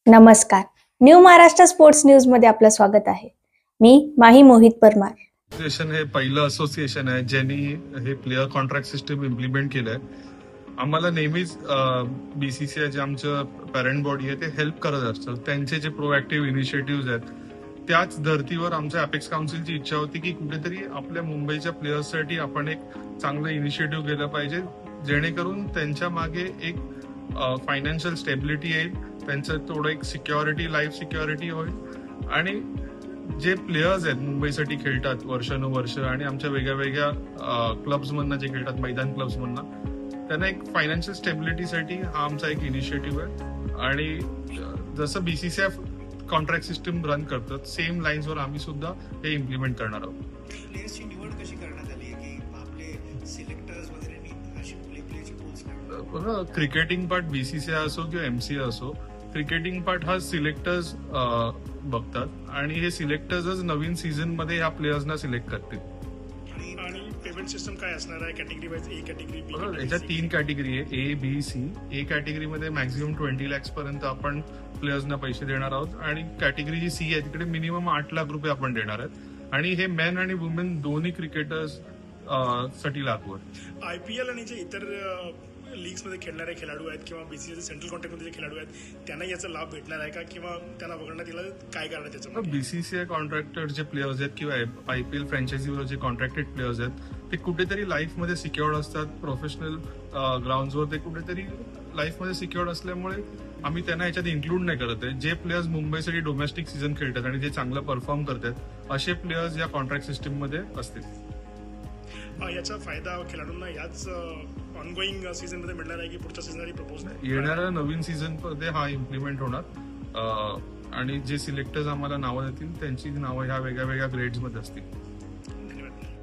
नमस्कार. New Maharashtra sports news मध्ये आपलं स्वागत आहे. मी माही मोहित परमार. असोसिएशन हे पहिलं असोसिएशन आहे ज्यांनी हे प्लेअर कॉन्ट्रॅक्ट सिस्टम इम्प्लिमेंट केलंय. आम्हाला नेहमीच बीसीसीआय जे आमचं पॅरेंट बॉडी आहे ते हेल्प करत असतं. त्यांचे जे प्रोएक्टिव्ह इनिशिएटिव्ह आहेत त्याच धर्तीवर आमच्या अपेक्स काउन्सिलची इच्छा होती की कुठेतरी आपल्या मुंबईच्या प्लेयर्ससाठी आपण एक चांगलं इनिशिएटिव्ह केलं पाहिजे, जेणेकरून त्यांच्या मागे एक फायनान्शियल स्टेबिलिटी येईल, त्यांचं थोडं एक सिक्युरिटी, लाईफ सिक्युरिटी होईल आणि जे प्लेयर्स आहेत मुंबईसाठी खेळतात वर्षानुवर्ष आणि आमच्या वेगळ्या वेगळ्या क्लब्स मधनं जे खेळतात, मैदान क्लब्स मधनं, त्यांना एक फायनान्शियल स्टेबिलिटीसाठी हा आमचा एक इनिशिएटिव्ह आहे. आणि जसं बीसीसीआय कॉन्ट्रॅक्ट सिस्टम रन करतात सेम लाईन्सवर आम्ही सुद्धा हे इम्प्लिमेंट करणार आहोत. प्लेयर्सची निवड कशी करण्यात आली आहे की आपले सिलेक्टर्स वगैरे अशी प्लेयरची पोस्ट क्रिकेटिंग पार्ट बीसीसीआय असो किंवा एमसीए असो, क्रिकेटिंग पार्ट हा सिलेक्टर्स बघतात आणि हे सिलेक्टर्सच नवीन सीझन मध्ये ह्या प्लेयर्सना सिलेक्ट करतील. आणि पेमेंट सिस्टम काय असणार आहे? कॅटेगरी वाईज ए कॅटेगरी, बी कॅटेगरी? याच्यात 3 कॅटेगरी आहे, ए बी सी. ए कॅटेगरीमध्ये मॅक्झिमम 20 lakhs पर्यंत आपण प्लेयर्सना पैसे देणार आहोत आणि कॅटेगरी जी सी आहे तिकडे मिनिमम 8 लाख रुपये आपण देणार आहेत आणि हे मेन आणि वुमेन दोन्ही क्रिकेटर्स साठी लागू आहे. आयपीएल आणि जे इतर लीग्स मध्ये खेळणारे खेळाडू आहेत किंवा बीसीसीआय सेंट्रल कॉन्ट्रॅक्ट मध्ये जे खेळाडू आहेत त्यांना याचा लाभ भेटणार आहे का किंवा त्यांना वगळण्यात येईल? काय कारण आहे त्याचं? बीसीसीआय कॉन्ट्रॅक्टेड जे प्लेयर्स आहेत किंवा आयपीएल फ्रँचायझीवर जे कॉन्ट्रॅक्टेड प्लेयर्स आहेत ते कुठेतरी लाईफमध्ये सिक्युअर्ड असतात. प्रोफेशनल ग्राउंड्सवर ते कुठेतरी लाईफमध्ये सिक्युअर्ड असल्यामुळे आम्ही त्यांना याच्यात इन्क्लूड नाही करत आहे. जे प्लेयर्स मुंबईसाठी डोमेस्टिक सीझन खेळतात आणि जे चांगलं परफॉर्म करतात असे प्लेयर्स या कॉन्ट्रॅक्ट सिस्टीममध्ये असतील. याचा फायदा खेळाडूंना याच ऑनगोईंग सीझन मध्ये मिळणार आहे की पुढच्या सीझनला प्रपोज येणाऱ्या नवीन सीझन मध्ये हा इम्प्लिमेंट होणार आणि जे सिलेक्टर्स आम्हाला नावं देतील त्यांची नावं ह्या वेगळ्या वेगळ्या ग्रेड्स मध्ये असतील.